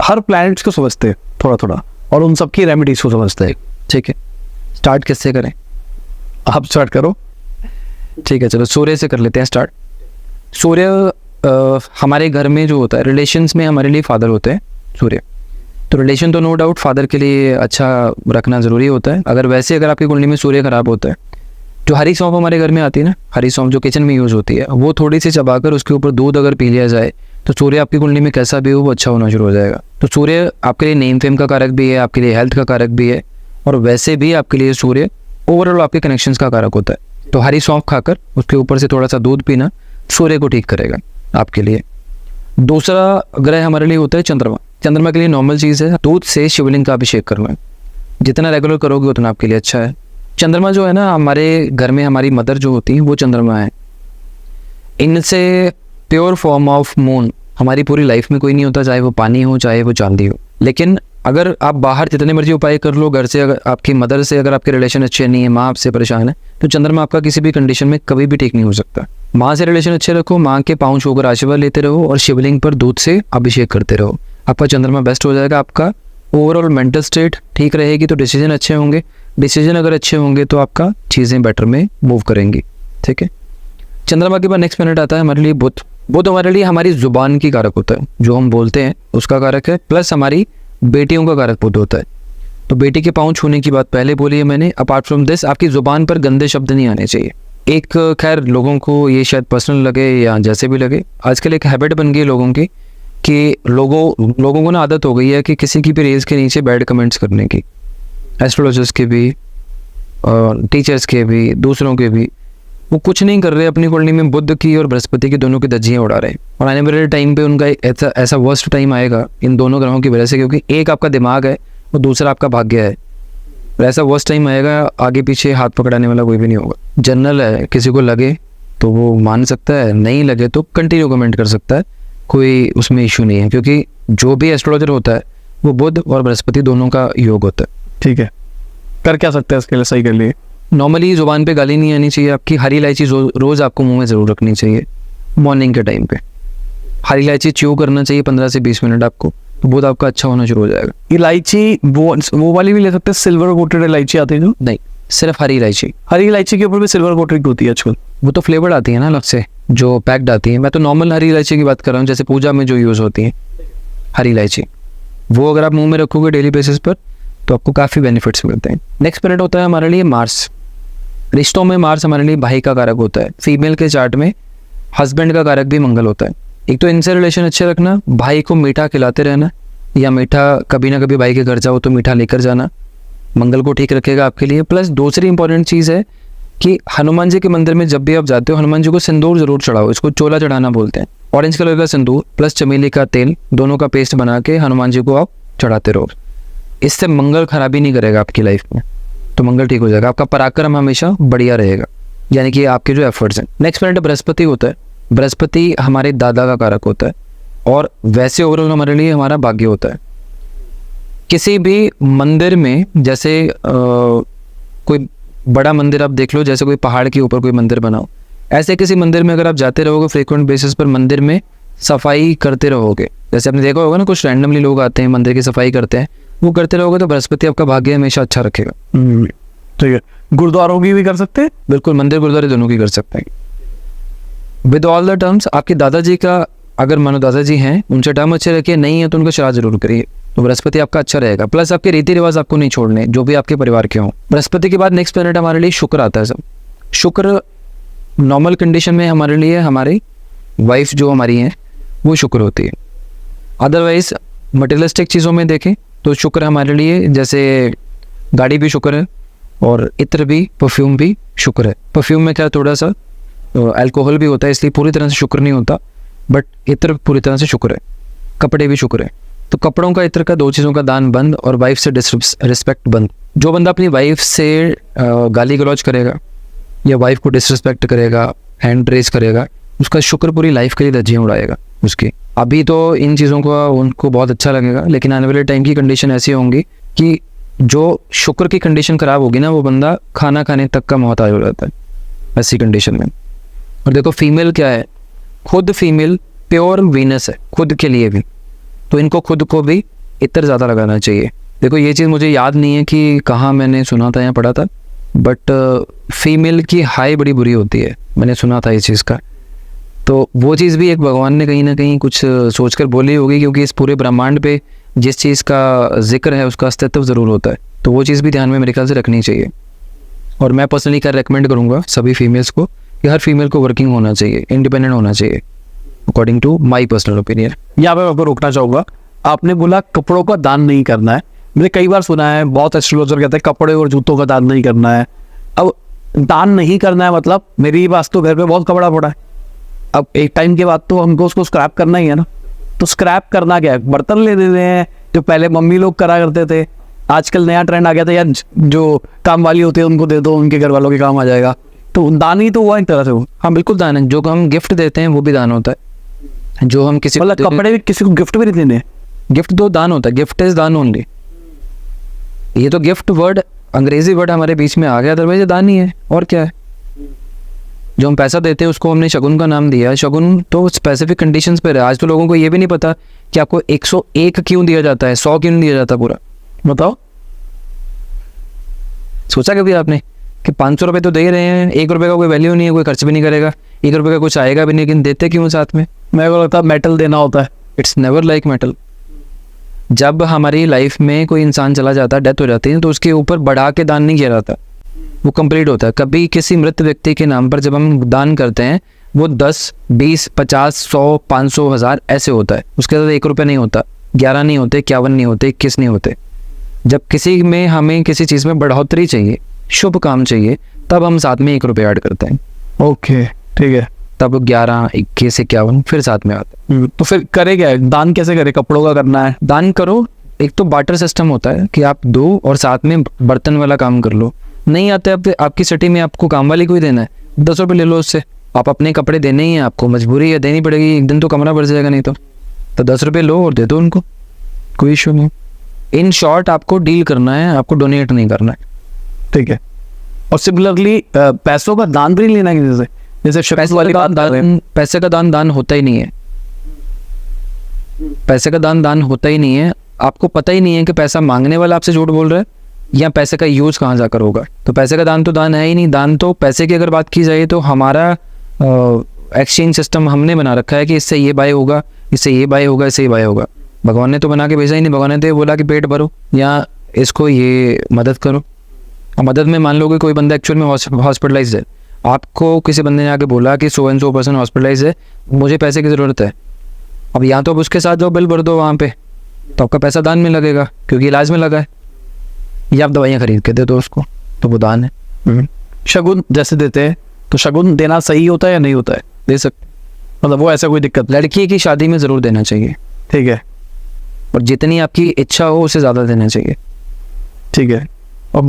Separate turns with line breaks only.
हर planets को समझते हैं थोड़ा थोड़ा, और उन सबकी रेमेडीज को समझते हैं।
ठीक है, स्टार्ट किससे करें?
आप स्टार्ट करो।
ठीक है, चलो सूर्य से कर लेते हैं स्टार्ट। सूर्य हमारे घर में जो होता है, रिलेशंस में हमारे लिए फादर होते हैं सूर्य। तो रिलेशन तो नो डाउट फादर के लिए अच्छा रखना ज़रूरी होता है। अगर आपकी कुंडली में सूर्य खराब होता है, जो हरी सौंफ हमारे घर में आती है ना, हरी सौंफ जो किचन में यूज़ होती है, वो थोड़ी सी चबाकर उसके ऊपर दूध अगर पी लिया जाए तो सूर्य आपकी कुंडली में कैसा भी हो वो अच्छा होना शुरू हो जाएगा। तो सूर्य आपके लिए नेम फेम का कारक भी है, आपके लिए हेल्थ का कारक भी है, और वैसे भी आपके लिए सूर्य ओवरऑल आपके कनेक्शंस का कारक होता है। तो हरी सौंफ खाकर उसके ऊपर से थोड़ा सा दूध पीना सूर्य को ठीक करेगा आपके लिए। दूसरा ग्रह हमारे लिए होता है चंद्रमा। चंद्रमा के लिए नॉर्मल चीज़ है, दूध से शिवलिंग का अभिषेक करना। जितना रेगुलर करोगे उतना आपके लिए अच्छा है। चंद्रमा जो है ना, हमारे घर में हमारी मदर जो होती है वो चंद्रमा है। इनसे प्योर फॉर्म ऑफ मून हमारी पूरी लाइफ में कोई नहीं होता, चाहे वो पानी हो चाहे वो चांदी हो। लेकिन अगर आप बाहर जितने मर्जी उपाय कर लो, घर से अगर आपकी मदर से अगर आपके रिलेशन अच्छे नहीं है, माँ आपसे परेशान है, तो चंद्रमा आपका किसी भी कंडीशन में कभी भी ठीक नहीं हो सकता। माँ से रिलेशन अच्छे रखो, माँ के पाँव छूकर आशीर्वाद लेते रहो और शिवलिंग पर दूध से अभिषेक करते रहो, आपका चंद्रमा बेस्ट हो जाएगा। आपका ओवरऑल मेंटल स्टेट ठीक रहेगी तो डिसीजन अच्छे होंगे, डिसीजन अगर अच्छे होंगे तो आपका चीज़ें बेटर में मूव करेंगी। ठीक है, चंद्रमा के बाद नेक्स्ट प्लैनेट आता है हमारे लिए बुध। बुध हमारे लिए हमारी जुबान की कारक होता है, जो हम बोलते हैं उसका कारक है, प्लस हमारी बेटियों का कारक बुध होता है। तो बेटी के पाँव छूने की बात पहले बोली है मैंने। अपार्ट फ्रॉम दिस, आपकी जुबान पर गंदे शब्द नहीं आने चाहिए। एक खैर लोगों को ये शायद पर्सनल लगे या जैसे भी लगे, आजकल एक हैबिट बन गई लोगों की कि लोगों को ना आदत हो गई है कि किसी की भी रील्स के नीचे बैड कमेंट्स करने की, एस्ट्रोलॉजर्स के भी, टीचर्स के भी, दूसरों के भी। वो कुछ नहीं कर रहे, अपनी कुंडली में बुध की और बृहस्पति की दोनों की धज्जियां उड़ा रहे हैं। और आने वाले टाइम पे उनका ऐसा वर्स्ट टाइम आएगा इन दोनों ग्रहों की वजह से, क्योंकि एक आपका दिमाग है और दूसरा आपका भाग्य है। और ऐसा वर्स्ट टाइम आएगा, आगे पीछे हाथ पकड़ाने वाला कोई भी नहीं होगा। जनरल है, किसी को लगे तो वो मान सकता है, नहीं लगे तो कंटिन्यू कमेंट कर सकता है, कोई उसमें इशू नहीं है। क्योंकि जो भी एस्ट्रोलॉजर होता है वो बुध और बृहस्पति दोनों का योग होता है।
ठीक है, कर क्या सकते हैं इसके लिए सही कर लिए?
नॉर्मली जुबान पे गाली नहीं आनी चाहिए आपकी। हरी इलायची रोज़ आपको मुंह में ज़रूर रखनी चाहिए मॉर्निंग के टाइम पे। हरी इलायची च्यू करना चाहिए 15 से 20 मिनट आपको, तो बहुत आपका अच्छा होना शुरू हो जाएगा।
इलायची वो वाली भी ले सकते हैं, सिल्वर कोटेड इलायची आती है जो?
नहीं, सिर्फ हरी इलायची।
हरी इलायची के ऊपर भी सिल्वर कोटेड होती है आजकल।
वो तो फ्लेवर्ड आती है ना अलग से, जो पैक्ड आती है। मैं तो नॉर्मल हरी इलायची की बात कर रहा हूँ, जैसे पूजा में जो यूज़ होती है हरी इलायची। वो अगर आप मुंह में रखोगे डेली बेसिस पर तो आपको काफ़ी बेनिफिट्स मिलते हैं। नेक्स्ट प्लैनेट होता है हमारे लिए मार्स। रिश्तों में मार्स हमारे लिए भाई का कारक होता है। फीमेल के चार्ट में हस्बैंड का कारक भी मंगल होता है। एक तो इनसे रिलेशन अच्छे रखना, भाई को मीठा खिलाते रहना, या मीठा कभी ना कभी भाई के घर जाओ तो मीठा लेकर जाना, मंगल को ठीक रखेगा आपके लिए। प्लस दूसरी इंपॉर्टेंट चीज़ है कि हनुमान जी के मंदिर में जब भी आप जाते हो, हनुमान जी को सिंदूर जरूर चढ़ाओ। इसको चोला चढ़ाना बोलते हैं। ऑरेंज कलर का सिंदूर प्लस चमेली का तेल, दोनों का पेस्ट बना के हनुमान जी को आप चढ़ाते रहो। इससे मंगल खराबी नहीं करेगा आपकी लाइफ में, तो मंगल ठीक हो जाएगा। आपका पराक्रम हमेशा बढ़िया रहेगा, यानी कि आपके जो एफर्ट्स हैं। नेक्स्ट प्लैनेट बृहस्पति होता है। बृहस्पति हमारे दादा का कारक होता है, और वैसे ओवरऑल हमारे लिए हमारा भाग्य होता है। किसी भी मंदिर में, जैसे कोई बड़ा मंदिर आप देख लो, जैसे कोई पहाड़ के ऊपर कोई मंदिर बनाओ, ऐसे किसी मंदिर में अगर आप जाते रहोगे फ्रीक्वेंट बेसिस पर, मंदिर में सफाई करते रहोगे, जैसे आपने देखा होगा ना कुछ रैंडमली लोग आते हैं मंदिर की सफाई करते हैं, वो करते रहोगे तो बृहस्पति आपका भाग्य हमेशा अच्छा रखेगा।
ठीक है, गुरुद्वारों की भी कर सकते हैं?
बिल्कुल, मंदिर गुरुद्वारे दोनों की कर सकते हैं विद ऑल द टर्म्स। आपके दादाजी का अगर मानो दादाजी हैं, उनसे टर्म अच्छे रखिए, नहीं है तो उनका श्राद्ध जरूर करिए, तो बृहस्पति आपका अच्छा रहेगा। प्लस आपके रीति रिवाज आपको नहीं छोड़ने, जो भी आपके परिवार के हों। बृहस्पति के बाद नेक्स्ट प्लैनेट हमारे लिए शुक्र आता है। सब शुक्र नॉर्मल कंडीशन में हमारे लिए हमारी वाइफ जो हमारी है वो शुक्र होती है। अदरवाइज मटेरियलिस्टिक चीज़ों में देखें तो शुक्र हमारे लिए, जैसे गाड़ी भी शुक्र है और इत्र भी, परफ्यूम भी शुक्र है। परफ्यूम में क्या थोड़ा सा अल्कोहल भी होता है, इसलिए पूरी तरह से शुक्र नहीं होता, बट इत्र पूरी तरह से शुक्र है। कपड़े भी शुक्र है। तो कपड़ों का, इत्र का, दो चीज़ों का दान बंद, और वाइफ से डिसरिस्पेक्ट बंद। जो बंदा अपनी वाइफ से गाली गलौज करेगा या वाइफ को डिसरिस्पेक्ट करेगा, हैंड रेस करेगा, उसका शुक्र पूरी लाइफ के लिए धज्जियां उड़ाएगा उसकी। अभी तो इन चीज़ों को उनको बहुत अच्छा लगेगा, लेकिन आने वाले टाइम की कंडीशन ऐसी होंगी कि जो शुक्र की कंडीशन ख़राब होगी ना, वो बंदा खाना खाने तक का मोहताज हो जाता है ऐसी कंडीशन में। और देखो फीमेल क्या है, खुद फीमेल प्योर वीनस है खुद के लिए भी, तो इनको खुद को भी इत्र ज़्यादा लगाना चाहिए। देखो ये चीज़ मुझे याद नहीं है कि कहाँ मैंने सुना था या पढ़ा था, बट फीमेल की हाई बड़ी बुरी होती है, मैंने सुना था इस चीज़ का। तो वो चीज़ भी एक भगवान ने कहीं ना कहीं कुछ सोचकर बोली होगी, क्योंकि इस पूरे ब्रह्मांड पे जिस चीज़ का जिक्र है उसका अस्तित्व ज़रूर होता है। तो वो चीज़ भी ध्यान में मेरे ख्याल से रखनी चाहिए। और मैं पर्सनली क्या रेकमेंड करूँगा सभी फीमेल्स को कि हर फीमेल को वर्किंग होना चाहिए, इंडिपेंडेंट होना चाहिए, according to my personal opinion.
यहाँ पे मैं आपको रोकना चाहूंगा। आपने बोला कपड़ों का दान नहीं करना है। मैंने कई बार सुना है, बहुत एस्ट्रोलॉजर कहते हैं कपड़े और जूतों का दान नहीं करना है। अब दान नहीं करना है मतलब मेरी पास तो घर पे बहुत कपड़ा पड़ा है, अब एक टाइम के बाद तो हमको उसको स्क्रैप करना ही है ना। तो स्क्रैप करना क्या है, बर्तन ले देते हैं जो पहले मम्मी लोग करा करते थे। आजकल नया ट्रेंड आ गया था यार, जो काम वाली होती है उनको दे दो, उनके घर वालों के काम आ जाएगा। तो दान ही तो हुआ एक तरह से वो।
हाँ बिल्कुल दान है, जो हम गिफ्ट देते हैं वो भी दान होता है। जो हम किसी
मतलब कपड़े भी किसी को गिफ्ट भी नहीं देने,
गिफ्ट तो दान होता है, गिफ्ट इज दान ओनली। ये तो गिफ्ट वर्ड अंग्रेजी वर्ड हमारे बीच में आ गया, अदरवाइज दान ही है और क्या है। जो हम पैसा देते हैं उसको हमने शगुन का नाम दिया है। शगुन तो स्पेसिफिक कंडीशंस पर है। आज तो लोगों को ये भी नहीं पता कि आपको 101 क्यों दिया जाता है, 100 क्यों नहीं दिया जाता पूरा।
बताओ,
सोचा कभी आपने कि 500 रुपये तो दे रहे हैं, 1 रुपये का कोई वैल्यू नहीं है, कोई खर्च भी नहीं करेगा, 1 रुपये का कुछ आएगा भी नहीं, लेकिन देते क्यों साथ में।
मेरे को लगता है मेटल देना होता है।
It's never like metal. जब हमारी लाइफ में कोई इंसान चला जाता है, डेथ हो जाती है, तो उसके ऊपर बढ़ा के दान नहीं किया जाता, वो कंप्लीट होता है। कभी किसी मृत व्यक्ति के नाम पर जब हम दान करते हैं वो 10, 20, 50, 100, 500, 1000 ऐसे होता है। उसके साथ 1 रुपये नहीं होता, 11 नहीं होते, 51 नहीं होते, 21 नहीं होते। जब किसी में हमें किसी चीज़ में बढ़ोतरी चाहिए, शुभ काम चाहिए, तब हम साथ में 1 रुपये ऐड करते हैं।
ओके ठीक है।
तब 11, 21, 51 फिर साथ में आता है।
तो फिर करे क्या है, दान कैसे करे? कपड़ों का करना है,
दान करो। एक तो बार्टर सिस्टम होता है कि आप दो और साथ में बर्तन वाला काम कर लो। नहीं आते आपकी सिटी में, आपको काम वाली को ही देना है, 10 रुपये ले लो उससे। आप अपने कपड़े देने ही हैं, आपको मजबूरी है, देनी पड़ेगी, एक दिन तो कमरा भर जाएगा नहीं तो 10 रुपये लो और दे दो उनको, कोई इशू नहीं। इन शॉर्ट आपको डील करना है, आपको डोनेट नहीं करना है।
ठीक है। और सिमिलरली पैसों का दान भी नहीं लेना किसी से, जैसे
पैसे का दान होता ही नहीं है। पैसे का दान होता ही नहीं है। आपको पता ही नहीं है कि पैसा मांगने वाला आपसे झूठ बोल रहा है या पैसे का यूज़ कहाँ जाकर होगा। तो पैसे का दान तो दान है ही नहीं। दान तो पैसे की अगर बात की जाए तो हमारा एक्सचेंज सिस्टम हमने बना रखा है कि इससे ये बाय होगा, इससे ये बाय होगा, इससे ये बाय होगा। भगवान ने तो बना के भेजा ही नहीं। भगवान ने तो ये बोला कि पेट भरो या इसको ये मदद करो। और मदद में मान लो कि कोई बंदा एक्चुअल में हॉस्पिटलाइज है, आपको किसी बंदे ने आके बोला कि 100 पर्सन हॉस्पिटलाइज है, मुझे पैसे की ज़रूरत है। अब या तो अब उसके साथ जाओ, बिल भर दो वहाँ पे, तो आपका पैसा दान में लगेगा क्योंकि इलाज में लगा है। या आप दवाइयाँ खरीद के दे दो उसको, तो वो दान है।
शगुन जैसे देते हैं, तो शगुन देना सही होता है या नहीं होता है?
दे सकते,
मतलब वो ऐसा कोई दिक्कत?
लड़की की शादी में ज़रूर देना चाहिए।
ठीक है।
और जितनी आपकी इच्छा हो उससे ज़्यादा देना चाहिए।
ठीक है। और